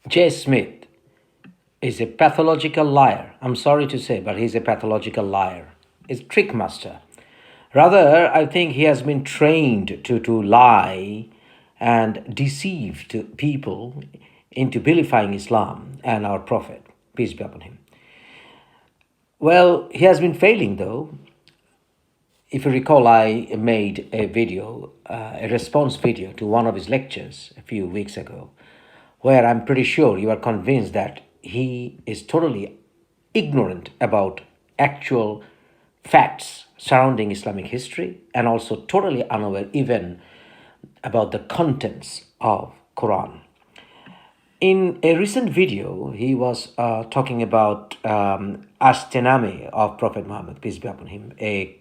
J. Smith is a pathological liar. I'm sorry to say, but he's a pathological liar. He's a trick master. Rather, I think he has been trained to lie and deceive to people into vilifying Islam and our Prophet, peace be upon him. Well, he has been failing though. If you recall, I made a video, a response video to one of his lectures a few weeks ago, where I'm pretty sure you are convinced that he is totally ignorant about actual facts surrounding Islamic history and also totally unaware even about the contents of Quran. In a recent video, he was talking about Ashtename of Prophet Muhammad, peace be upon him, a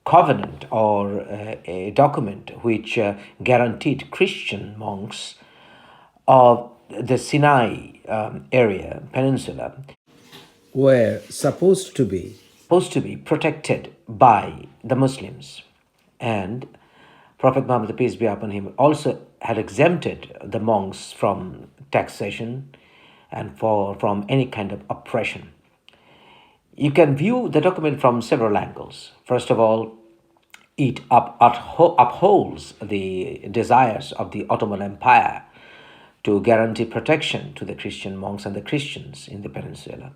covenant or a document which guaranteed Christian monks of the Sinai area, peninsula, were supposed to be protected by the Muslims. And Prophet Muhammad, peace be upon him, also had exempted the monks from taxation and from any kind of oppression. You can view the document from several angles. First of all, it upholds the desires of the Ottoman Empire to guarantee protection to the Christian monks and the Christians in the peninsula.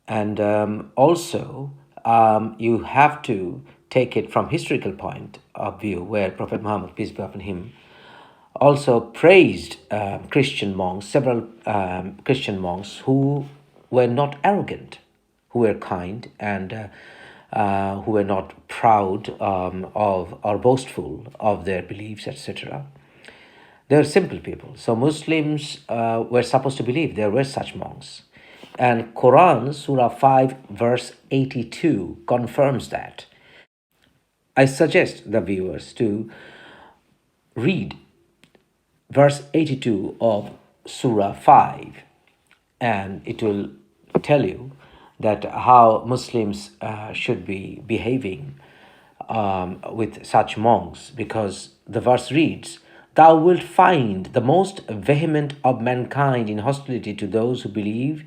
And also, you have to take it from historical point of view, where Prophet Muhammad, peace be upon him, also praised Christian monks, several Christian monks who were not arrogant, who were kind, and who were not proud of or boastful of their beliefs, etc. They were simple people. So Muslims were supposed to believe there were such monks. And Quran, Surah 5, verse 82, confirms that. I suggest the viewers to read verse 82 of Surah 5, and it will tell you that how Muslims should be behaving with such monks, because the verse reads, "Thou wilt find the most vehement of mankind in hostility to those who believe,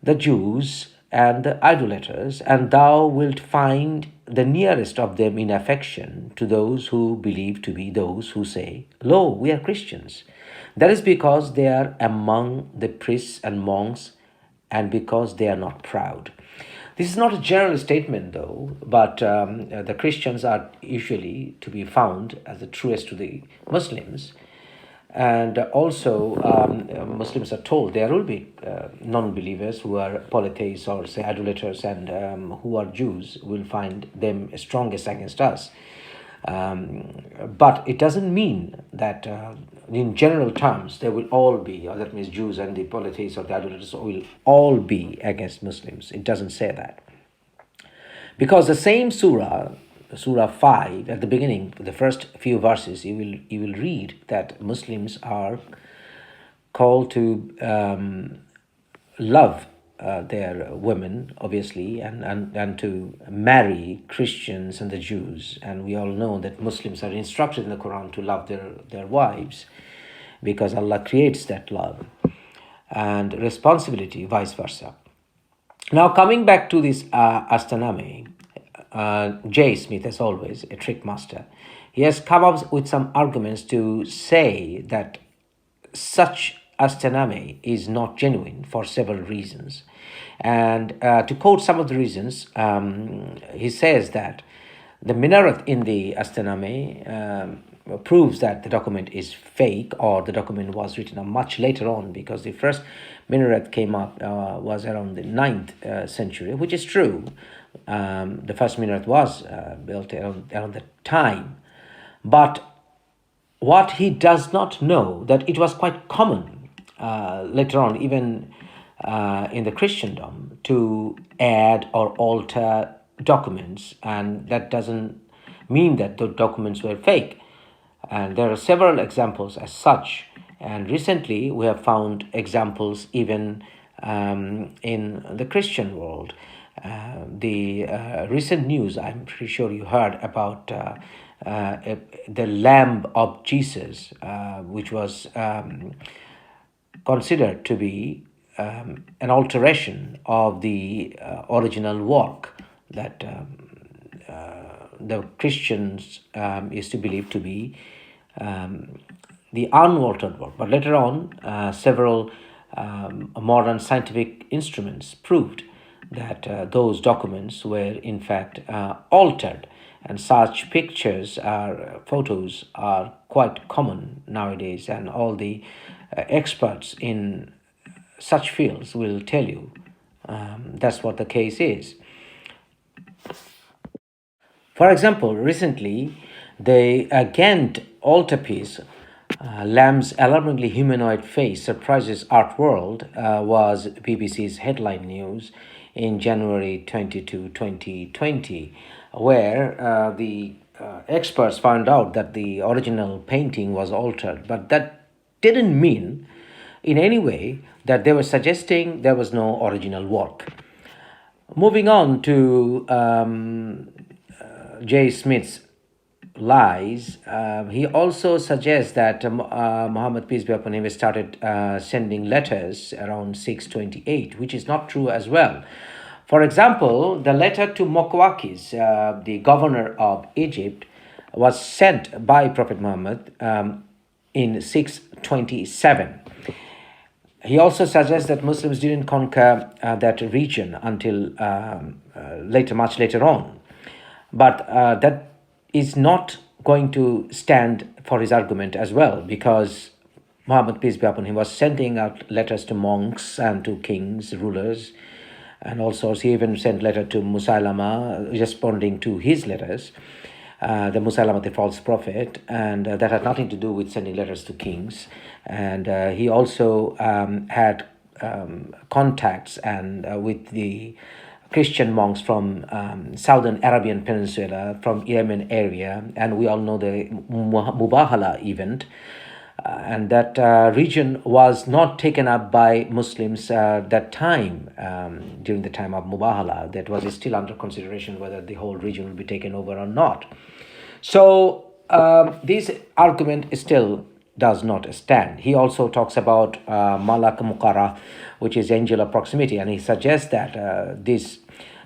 the Jews and the idolaters, and thou wilt find the nearest of them in affection to those who believe to be those who say, Lo, we are Christians. That is because they are among the priests and monks, and because they are not proud." This is not a general statement, though, but the Christians are usually to be found as the truest to the Muslims. And also, Muslims are told there will be non-believers who are polytheists or say idolaters, and who are Jews will find them strongest against us. But it doesn't mean that in general terms they will all be, or that means Jews and the polytheists or the idolaters will all be against Muslims. It doesn't say that. Because the same Surah 5, at the beginning, the first few verses, you will read that Muslims are called to love their women, obviously, and to marry Christians and the Jews. And we all know that Muslims are instructed in the Quran to love their wives, because Allah creates that love and responsibility, vice versa. Now, coming back to this Ashtename, J. Smith, as always, a trick master, he has come up with some arguments to say that such Ashtename is not genuine for several reasons. And to quote some of the reasons, he says that the minaret in the Ashtename proves that the document is fake, or the document was written much later on, because the first minaret came up was around the 9th century, which is true. The first minaret was built around that time. But what he does not know, that it was quite common later on, even in the Christendom, to add or alter documents, and that doesn't mean that the documents were fake. And there are several examples as such. And recently we have found examples even in the Christian world. The recent news, I'm pretty sure you heard about the Lamb of Jesus, which was considered to be an alteration of the original work that the Christians used to believe to be the unaltered work. But later on, several modern scientific instruments proved that those documents were in fact altered, and such pictures are photos are quite common nowadays, and all the experts in such fields will tell you that's what the case is. For example, recently, the Ghent altarpiece, Lamb's alarmingly humanoid face surprises art world, was BBC's headline news in January 22, 2020, where the experts found out that the original painting was altered. But that didn't mean in any way that they were suggesting there was no original work. Moving on to J. Smith's lies, he also suggests that Muhammad, peace be upon him, started sending letters around 628, which is not true as well. For example, the letter to Mokwakis, the governor of Egypt, was sent by Prophet Muhammad in 627. He also suggests that Muslims didn't conquer that region until much later on. But that is not going to stand for his argument as well, because Muhammad, peace be upon him, was sending out letters to monks and to kings, rulers, and also he even sent letter to Musaylama responding to his letters, the Musaylama, the false prophet, and that had nothing to do with sending letters to kings. And he also had contacts and with the Christian monks from southern Arabian Peninsula, from Yemen area, and we all know the Mubahala event. And that region was not taken up by Muslims that time, during the time of Mubahala. That was still under consideration whether the whole region will be taken over or not. So this argument still does not stand. He also talks about Malak Muqara, which is angel of proximity, and he suggests that this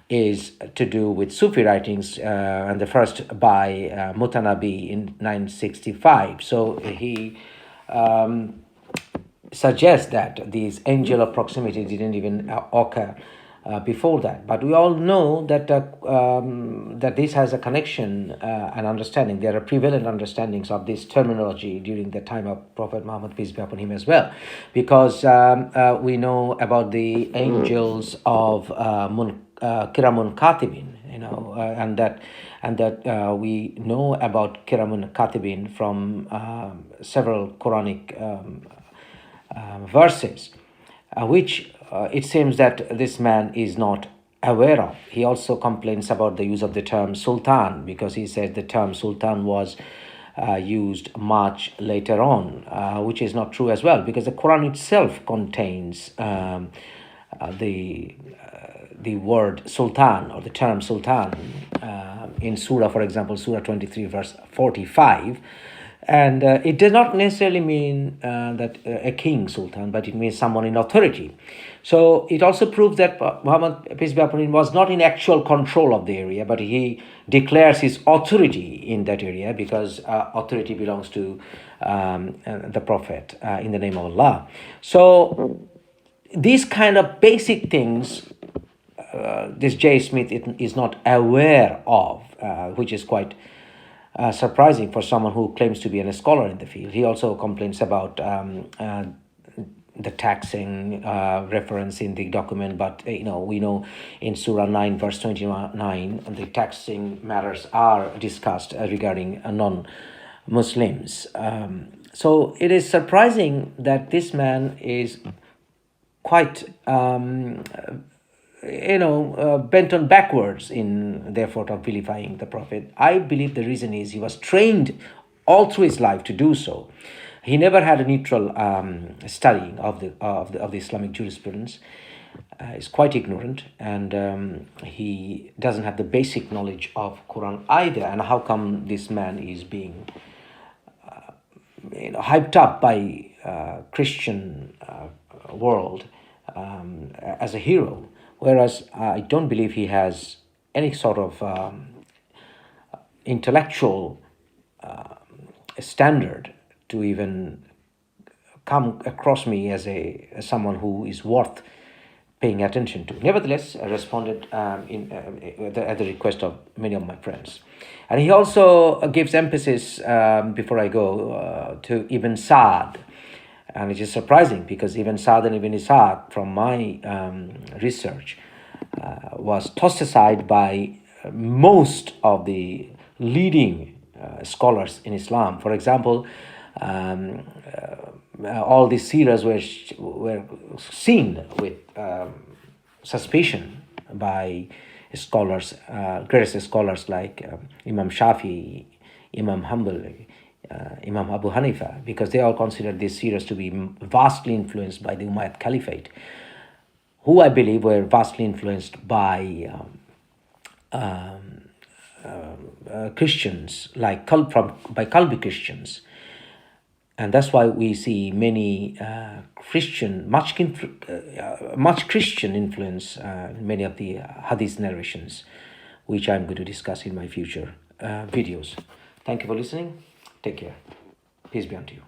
is to do with Sufi writings, and the first by Mutanabi in 965. So he suggests that these angel of proximity didn't even occur before that. But we all know that that this has a connection and understanding. There are prevalent understandings of this terminology during the time of Prophet Muhammad, peace be upon him, as well, because we know about the angels of Kiramun Katibin, and that we know about Kiramun Katibin from several Quranic verses, which it seems that this man is not aware of. He also complains about the use of the term sultan, because he said the term sultan was used much later on, which is not true as well, because the Quran itself contains the word sultan, or the term sultan, in Surah, for example, Surah 23, verse 45. And it does not necessarily mean that a king, sultan, but it means someone in authority. So it also proves that Muhammad, peace be upon him, was not in actual control of the area, but he declares his authority in that area, because authority belongs to the Prophet in the name of Allah. So these kind of basic things, this J. Smith is not aware of, which is quite surprising for someone who claims to be a scholar in the field. He also complains about the taxing reference in the document, but we know in Surah 9, verse 29, the taxing matters are discussed regarding non-Muslims. So it is surprising that this man is quite bent on backwards in the effort of vilifying the Prophet. I believe the reason is he was trained all through his life to do so. He never had a neutral studying of the Islamic jurisprudence. He's quite ignorant, and he doesn't have the basic knowledge of Quran either. And how come this man is being hyped up by Christian world as a hero, whereas I don't believe he has any sort of intellectual standard to even come across me as someone who is worth paying attention to. Nevertheless, I responded at the request of many of my friends. And he also gives emphasis, before I go, to Ibn Sa'd. And it is surprising because Ibn Sa'd and Ibn Sa'd, from my research, was tossed aside by most of the leading scholars in Islam. For example, all these seerahs were seen with suspicion by scholars, greatest scholars like Imam Shafi, Imam Hanbal, Imam Abu Hanifa, because they all considered these seerahs to be vastly influenced by the Umayyad Caliphate, who I believe were vastly influenced by Christians, like by Kalbi Christians. And that's why we see many much Christian influence in many of the hadith narrations, which I'm going to discuss in my future videos. Thank you for listening. Take care. Peace be unto you.